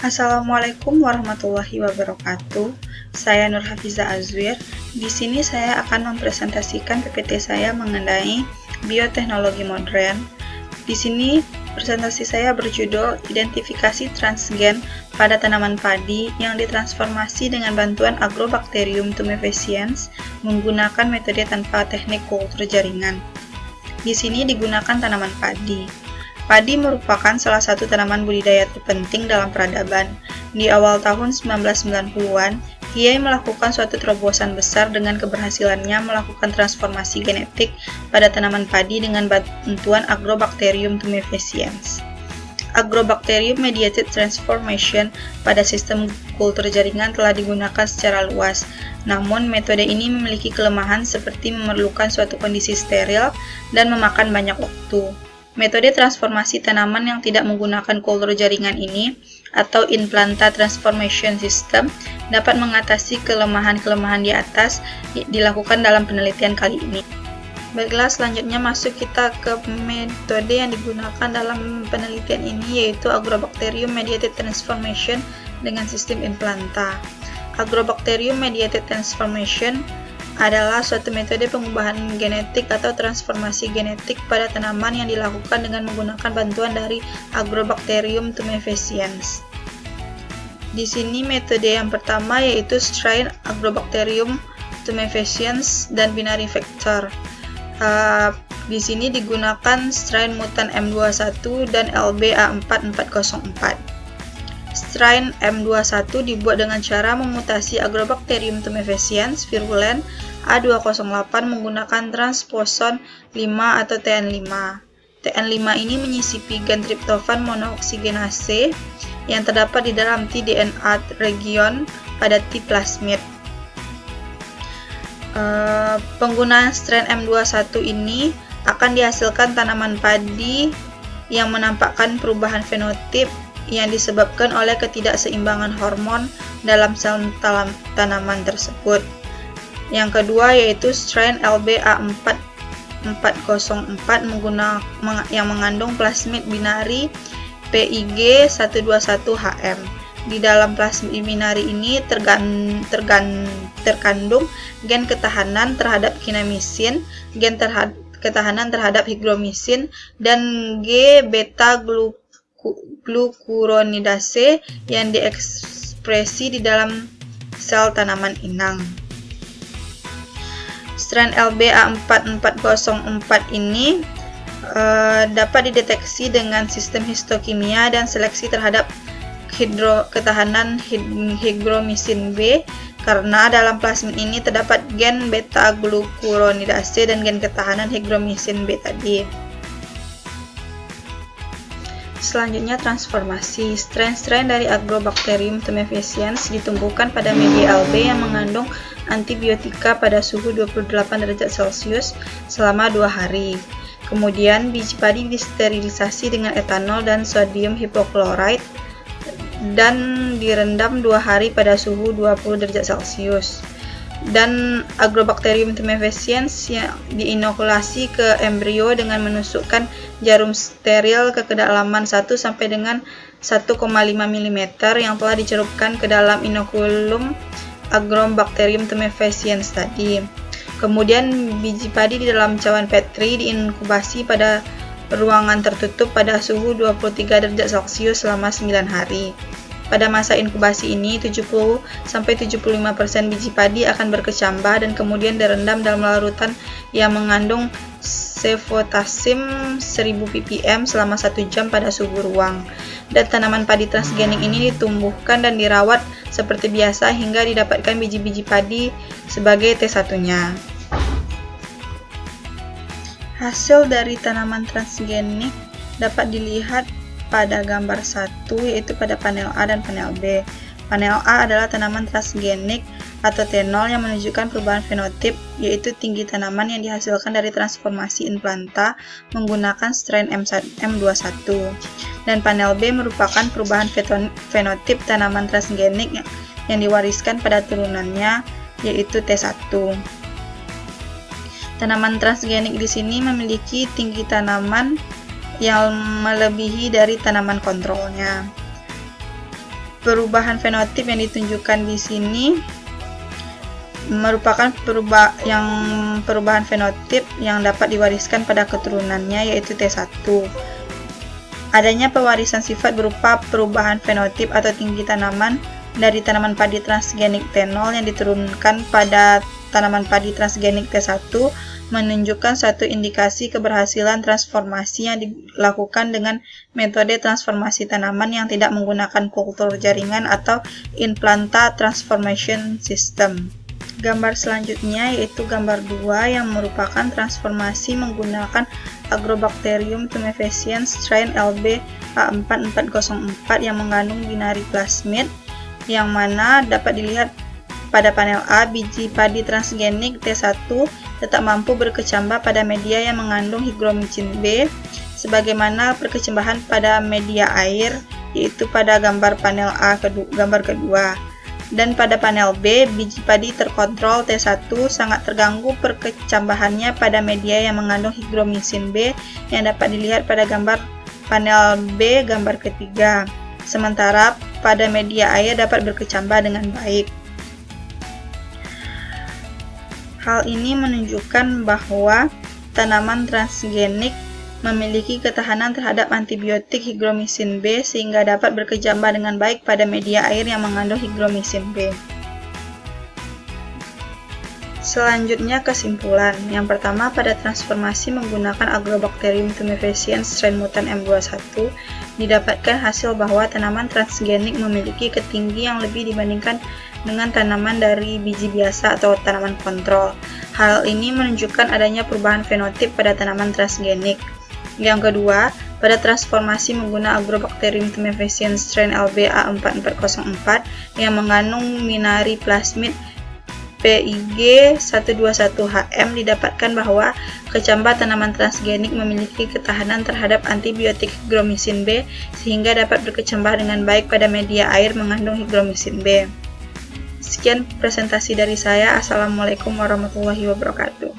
Assalamualaikum warahmatullahi wabarakatuh. Saya Nur Hafiza Azwir. Di sini saya akan mempresentasikan PPT saya mengenai bioteknologi modern. Di sini presentasi saya berjudul Identifikasi transgen pada tanaman padi yang ditransformasi dengan bantuan Agrobacterium tumefaciens menggunakan metode tanpa teknik kultur jaringan. Di sini digunakan tanaman padi. Padi merupakan salah satu tanaman budidaya terpenting dalam peradaban. Di awal tahun 1990-an, Kiai melakukan suatu terobosan besar dengan keberhasilannya melakukan transformasi genetik pada tanaman padi dengan bantuan Agrobacterium tumefaciens. Agrobacterium mediated transformation pada sistem kultur jaringan telah digunakan secara luas. Namun, metode ini memiliki kelemahan seperti memerlukan suatu kondisi steril dan memakan banyak waktu. Metode transformasi tanaman yang tidak menggunakan kultur jaringan ini, atau implanta transformation system, dapat mengatasi kelemahan-kelemahan di atas dilakukan dalam penelitian kali ini. Baiklah, selanjutnya masuk kita ke metode yang digunakan dalam penelitian ini, yaitu Agrobacterium mediated transformation dengan sistem implanta. Agrobacterium mediated transformation adalah suatu metode pengubahan genetik atau transformasi genetik pada tanaman yang dilakukan dengan menggunakan bantuan dari Agrobacterium tumefaciens. Di sini metode yang pertama yaitu strain Agrobacterium tumefaciens dan binary vector. Di sini digunakan strain mutan M21 dan LB-A4404. Strain M21 dibuat dengan cara memutasi Agrobacterium tumefaciens virulen A208 menggunakan transposon 5 atau TN5. TN5 ini menyisipi gen triptofan monooksigenase yang terdapat di dalam tDNA region pada T plasmid. Penggunaan strain M21 ini akan dihasilkan tanaman padi yang menampakkan perubahan fenotip yang disebabkan oleh ketidakseimbangan hormon dalam sel tanaman tersebut. Yang kedua yaitu strain LB-A4404 yang mengandung plasmid binari PIG121HM. Di dalam plasmid binari ini terkandung gen ketahanan terhadap kinamisin, gen ketahanan terhadap hygromisin, dan G-beta glucuronidase yang diekspresi di dalam sel tanaman inang. Strain LB-A4404 ini dapat dideteksi dengan sistem histokimia dan seleksi terhadap ketahanan hygromisin B karena dalam plasmid ini terdapat gen beta glucuronidase dan gen ketahanan hygromisin B tadi. Selanjutnya transformasi. Strain-strain dari Agrobacterium tumefaciens ditumbuhkan pada media albe yang mengandung antibiotika pada suhu 28 derajat Celcius selama 2 hari. Kemudian biji padi disterilisasi dengan etanol dan sodium hipochlorite dan direndam 2 hari pada suhu 20 derajat Celcius. Dan Agrobacterium tumefaciens yang diinokulasi ke embrio dengan menusukkan jarum steril ke kedalaman 1 sampai dengan 1,5 mm yang telah dicerupkan ke dalam inokulum Agrobacterium tumefaciens tadi. Kemudian biji padi di dalam cawan Petri diinkubasi pada ruangan tertutup pada suhu 23 derajat Celcius selama 9 hari. Pada masa inkubasi ini, 70-75% biji padi akan berkecambah dan kemudian direndam dalam larutan yang mengandung cefotaxim 1000 ppm selama 1 jam pada suhu ruang. Dan tanaman padi transgenik ini ditumbuhkan dan dirawat seperti biasa hingga didapatkan biji-biji padi sebagai T1-nya. Hasil dari tanaman transgenik dapat dilihat pada gambar 1, yaitu pada panel A dan panel B. Panel A adalah tanaman transgenik atau T0 yang menunjukkan perubahan fenotip, yaitu tinggi tanaman yang dihasilkan dari transformasi implanta menggunakan strain M21. Dan panel B merupakan perubahan fenotip tanaman transgenik yang diwariskan pada turunannya, yaitu T1. Tanaman transgenik di sini memiliki tinggi tanaman yang melebihi dari tanaman kontrolnya. Perubahan fenotip yang ditunjukkan di sini merupakan perubahan fenotip yang dapat diwariskan pada keturunannya, yaitu T1. Adanya pewarisan sifat berupa perubahan fenotip atau tinggi tanaman dari tanaman padi transgenik T0 yang diturunkan pada tanaman padi transgenik T1 menunjukkan suatu indikasi keberhasilan transformasi yang dilakukan dengan metode transformasi tanaman yang tidak menggunakan kultur jaringan atau implanta transformation system. Gambar selanjutnya yaitu gambar 2 yang merupakan transformasi menggunakan Agrobacterium tumefaciens strain LB A4404 yang mengandung binari plasmid, yang mana dapat dilihat pada panel A, biji padi transgenik T1 tetap mampu berkecambah pada media yang mengandung hygromycin B, sebagaimana perkecambahan pada media air, yaitu pada gambar panel A gambar kedua. Dan pada panel B, biji padi terkontrol T1 sangat terganggu perkecambahannya pada media yang mengandung hygromycin B, yang dapat dilihat pada gambar panel B gambar ketiga. Sementara pada media air dapat berkecambah dengan baik. Hal ini menunjukkan bahwa tanaman transgenik memiliki ketahanan terhadap antibiotik hygromycin B sehingga dapat berkecambah dengan baik pada media air yang mengandung hygromycin B. Selanjutnya kesimpulan. Yang pertama, pada transformasi menggunakan Agrobacterium tumefaciens strain mutan M21 didapatkan hasil bahwa tanaman transgenik memiliki ketinggi yang lebih dibandingkan dengan tanaman dari biji biasa atau tanaman kontrol. Hal ini menunjukkan adanya perubahan fenotip pada tanaman transgenik. Yang kedua, pada transformasi menggunakan Agrobacterium tumefaciens strain LB A4404 yang mengandung binari plasmid PIG 121HM didapatkan bahwa kecambah tanaman transgenik memiliki ketahanan terhadap antibiotik hygromycin B sehingga dapat berkecambah dengan baik pada media air mengandung hygromycin B. Sekian presentasi dari saya. Assalamualaikum warahmatullahi wabarakatuh.